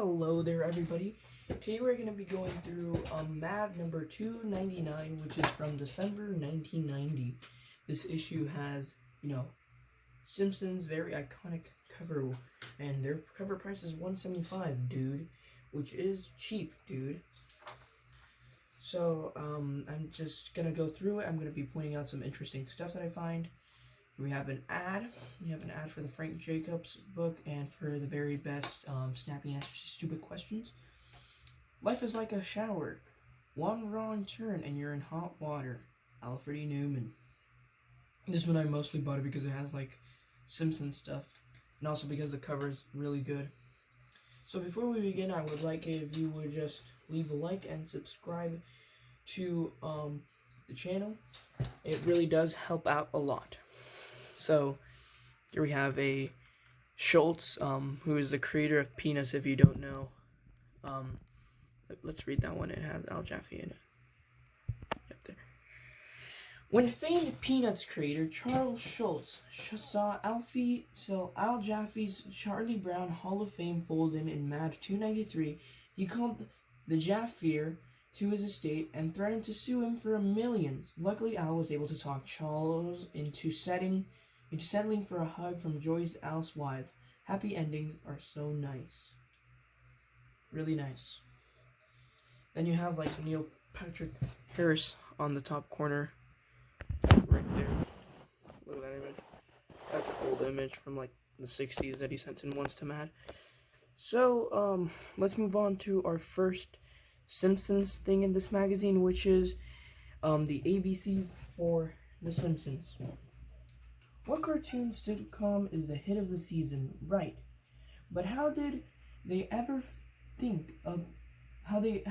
Hello there, everybody. Today we're going to be going through Mad number 299, which is from December 1990. This issue has, Simpsons' very iconic cover, and their cover price is $175, dude, which is cheap, dude. So, I'm just going to go through it. I'm going to be pointing out some interesting stuff that I find. We have an ad. We have an ad for the Frank Jacobs book and for the very best snappy answers to stupid questions. Life is like a shower. One wrong turn and you're in hot water. Alfred E. Newman. This one I mostly bought it because it has like Simpsons stuff, and also because the cover is really good. So before we begin, I would like if you would just leave a like and subscribe to the channel. It really does help out a lot. So, here we have a Schultz, who is the creator of Peanuts, if you don't know. Let's read that one. It has Al Jaffe in it. Yep, there. When famed Peanuts creator Charles Schultz saw Al Jaffe's Charlie Brown Hall of Fame fold in Mad 293, he called the Jaffier to his estate and threatened to sue him for millions. Luckily, Al was able to talk Charles into settling for a hug from Joyce, Al's wife. Happy endings are so nice. Really nice. Then you have like Neil Patrick Harris on the top corner. Right there. Look at that image. That's an old image from like the 60s that he sent in once to Mad. So, let's move on to our first Simpsons thing in this magazine, which is the ABCs for The Simpsons. What cartoon sitcom is the hit of the season? Right. But how did they ever think of how they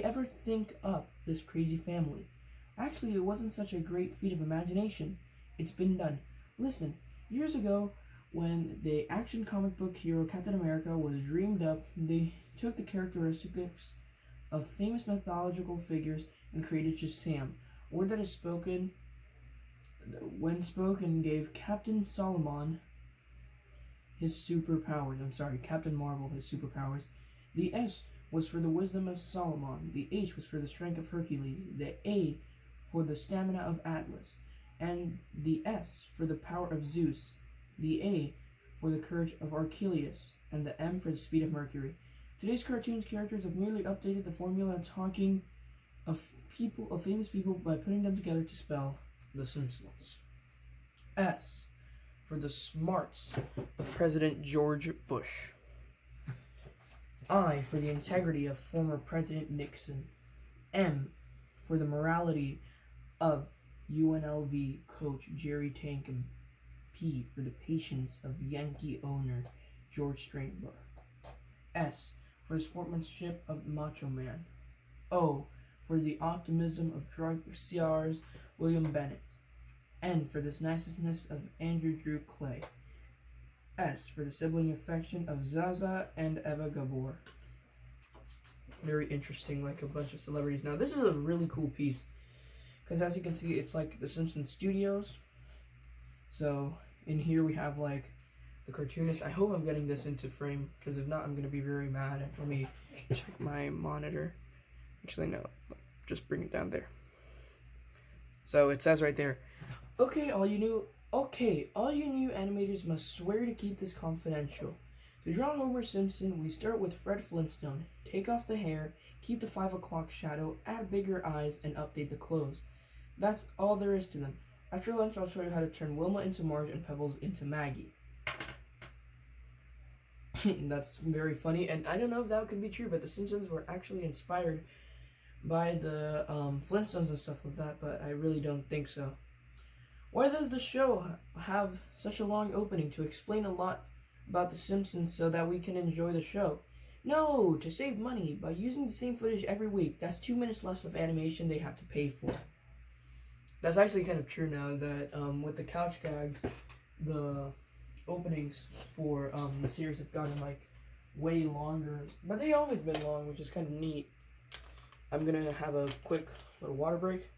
ever think up this crazy family? Actually, it wasn't such a great feat of imagination. It's been done. Listen, years ago, when the action comic book hero Captain America was dreamed up, they took the characteristics of famous mythological figures and created Shazam. Word that is spoken when spoken gave Captain Solomon his superpowers. Captain Marvel his superpowers. The S was for the wisdom of Solomon. The H was for the strength of Hercules. The A for the stamina of Atlas. And the S for the power of Zeus. The A for the courage of Archelaus. And the M for the speed of Mercury. Today's cartoon's characters have merely updated the formula talking of famous people by putting them together to spell The Simpsons. S for the smarts of President George Bush. I for the integrity of former President Nixon. M for the morality of UNLV coach Jerry Tankin. P for the patience of Yankee owner George Steinbrenner. S for the sportsmanship of Macho Man. O for the optimism of drug CR's William Bennett. N for the niceness of Andrew Drew Clay. S for the sibling affection of Zaza and Eva Gabor. Very interesting, like a bunch of celebrities. Now, this is a really cool piece, because as you can see, it's like the Simpsons Studios. So, in here we have like the cartoonist. I hope I'm getting this into frame, because if not, I'm going to be very mad. Let me check my monitor. Actually, no. Just bring it down there. So, it says right there, Okay, all you new animators must swear to keep this confidential. To draw Homer Simpson, we start with Fred Flintstone. Take off the hair, keep the 5 o'clock shadow, add bigger eyes, and update the clothes. That's all there is to them. After lunch, I'll show you how to turn Wilma into Marge and Pebbles into Maggie. That's very funny, and I don't know if that could be true, but the Simpsons were actually inspired by the Flintstones and stuff like that, but I really don't think so. Why does the show have such a long opening? To explain a lot about the Simpsons so that we can enjoy the show. No, to save money by using the same footage every week. That's 2 minutes less of animation they have to pay for. That's actually kind of true now that with the couch gags, the openings for the series have gotten like way longer. But they always been long, which is kind of neat. I'm gonna have a quick little water break.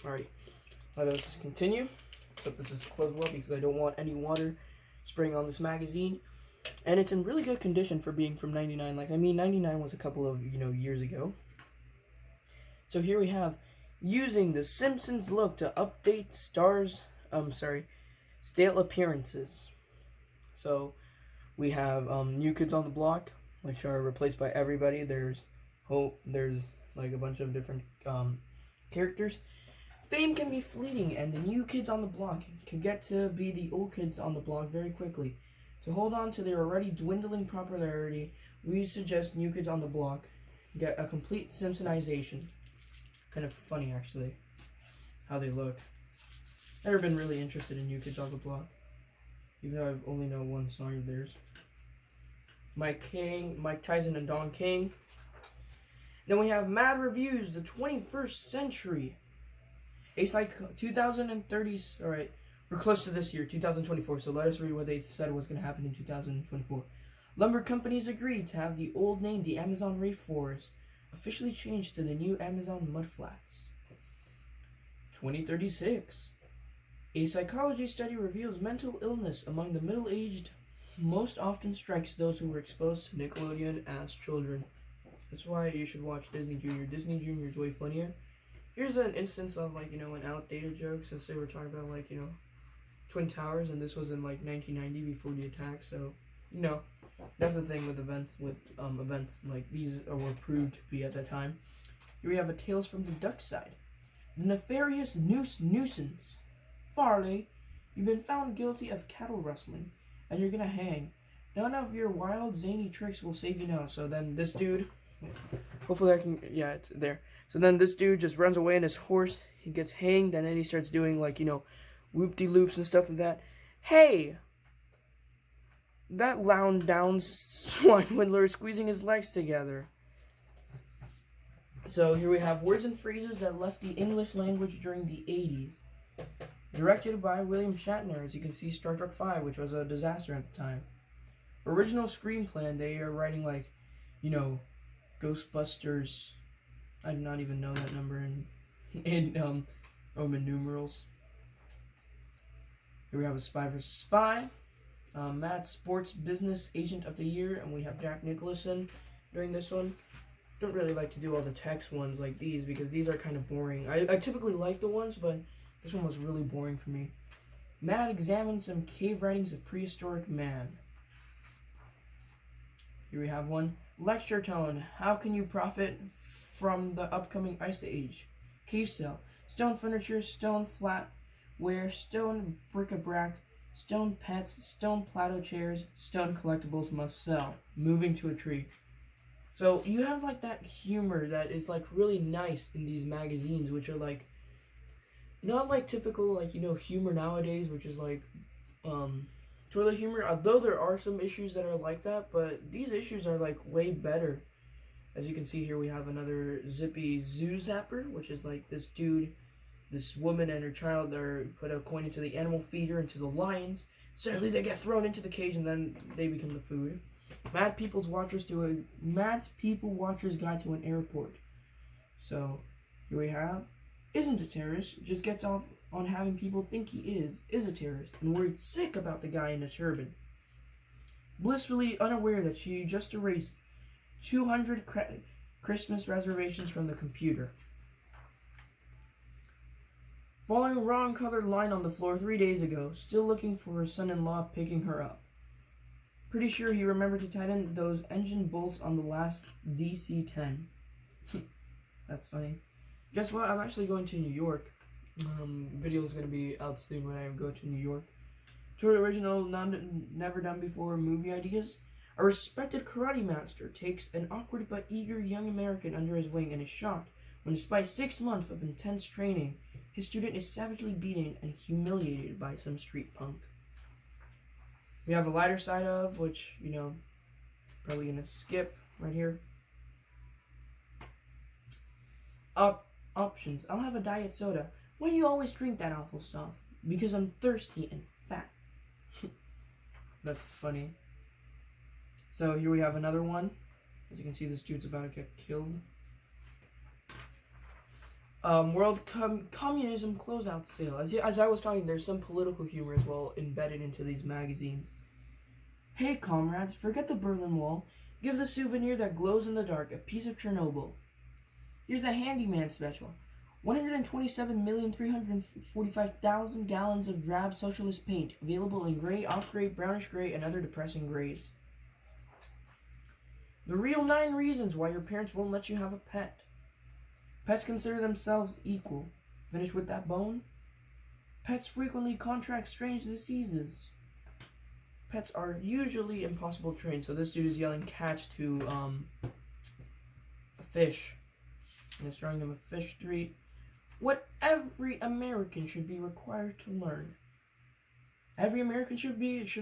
Alright, let us continue. Hope this is closed well because I don't want any water spraying on this magazine. And it's in really good condition for being from 99. Like, I mean, 99 was a couple of, years ago. So here we have, using the Simpsons look to update stale appearances. So we have New Kids on the Block, which are replaced by everybody. There's like a bunch of different characters. Fame can be fleeting, and the new kids on the block can get to be the old kids on the block very quickly. To hold on to their already dwindling popularity, we suggest New Kids on the Block get a complete Simpsonization. Kind of funny, actually, how they look. Never been really interested in New Kids on the Block, even though I've only known one song of theirs. Mike Tyson and Don King. Then we have Mad Reviews, the 21st Century. It's like 2030s. Alright, we're close to this year, 2024, so let us read what they said was going to happen in 2024. Lumber companies agreed to have the old name, the Amazon Rainforest, officially changed to the new Amazon Mudflats. 2036. A psychology study reveals mental illness among the middle-aged most often strikes those who were exposed to Nickelodeon as children. That's why you should watch Disney Junior. Disney Junior is way funnier. Here's an instance of, like, an outdated joke, since they were talking about, like, Twin Towers, and this was in, like, 1990 before the attack, so, that's the thing with events, like, these were proved to be at that time. Here we have a Tales from the Duck Side. The nefarious nuisance. Farley, you've been found guilty of cattle rustling, and you're gonna hang. None of your wild, zany tricks will save you now. So then this dude, hopefully I can, yeah, it's there. So then this dude just runs away on his horse, he gets hanged, and then he starts doing, like, whoop-de-loops and stuff like that. Hey! That lounge down swine is squeezing his legs together. So here we have words and phrases that left the English language during the 80s. Directed by William Shatner, as you can see, Star Trek V, which was a disaster at the time. Original screenplay, they are writing, like, Ghostbusters. I do not even know that number in Roman numerals. Here we have a Spy vs. Spy. Mad Sports Business Agent of the Year, and we have Jack Nicholson during this one. Don't really like to do all the text ones like these because these are kind of boring. I typically like the ones, but this one was really boring for me. Mad examines some cave writings of prehistoric man. Here we have one. Lecture tone. How can you profit from the upcoming ice age? Cave cell. Stone furniture, stone flatware, stone bric-a-brac, stone pets, stone plateau chairs, stone collectibles must sell. Moving to a tree. So you have, like, that humor that is, like, really nice in these magazines, which are, like, not like typical, like, humor nowadays, which is like toilet humor, although there are some issues that are like that, but these issues are, like, way better. As you can see here, we have another Zippy Zoo Zapper, which is like this woman and her child are put a coin into the animal feeder, into the lions. Suddenly they get thrown into the cage and then they become the food. Mad People Watchers Guide to an Airport. So here we have, isn't a terrorist, just gets off on having people think he is a terrorist, and worried sick about the guy in a turban. Blissfully unaware that she just erased 200 Christmas reservations from the computer. Following wrong colored line on the floor 3 days ago, still looking for her son-in-law picking her up. Pretty sure he remembered to tighten those engine bolts on the last DC-10. That's funny. Guess what? I'm actually going to New York. Video is going to be out soon when I go to New York. Tour original, never done before movie ideas. A respected karate master takes an awkward but eager young American under his wing and is shocked when, despite 6 months of intense training, his student is savagely beaten and humiliated by some street punk. We have a lighter side of, which, probably going to skip right here. Options. I'll have a diet soda. Why do you always drink that awful stuff? Because I'm thirsty and fat. That's funny. So here we have another one. As you can see, this dude's about to get killed. World Communism Closeout Sale. As I was talking, there's some political humor as well embedded into these magazines. Hey comrades, forget the Berlin Wall. Give the souvenir that glows in the dark, a piece of Chernobyl. Here's a handyman special. 127,345,000 gallons of drab socialist paint, available in gray, off-gray, brownish gray, and other depressing grays. The real 9 reasons why your parents won't let you have a pet. Pets consider themselves equal. Finish with that bone? Pets frequently contract strange diseases. Pets are usually impossible to train. So this dude is yelling catch to a fish. And he's throwing him a fish treat. What every American should be required to learn. Every American should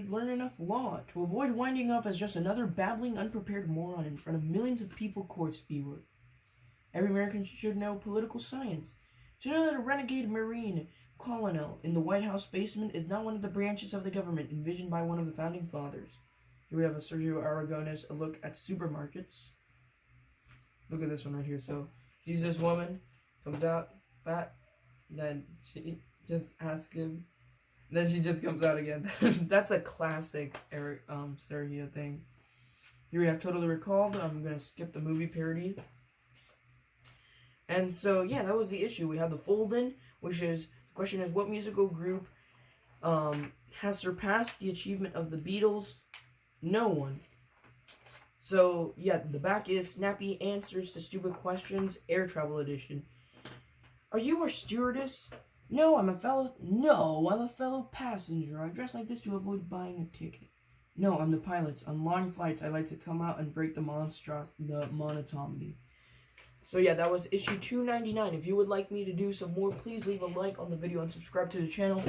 learn enough law to avoid winding up as just another babbling, unprepared moron in front of millions of people courts viewer. Every American should know political science. To know that a renegade Marine colonel in the White House basement is not one of the branches of the government envisioned by one of the founding fathers. Here we have a Sergio Aragonés, a look at supermarkets. Look at this one right here. So, she's this woman, comes out, bat, then she just asks him, then she just comes out again. That's a classic Sergio thing. Here we have Totally Recalled. I'm going to skip the movie parody. And so, yeah, that was the issue. We have the fold-in, which is, the question is, what musical group has surpassed the achievement of the Beatles? No one. So, yeah, the back is snappy answers to stupid questions, air travel edition. Are you a stewardess? No, I'm a fellow passenger. I dress like this to avoid buying a ticket. No, I'm the pilot. On long flights, I like to come out and break the monotony. So yeah, that was issue 299. If you would like me to do some more, please leave a like on the video and subscribe to the channel.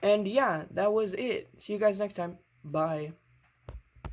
And yeah, that was it. See you guys next time. Bye.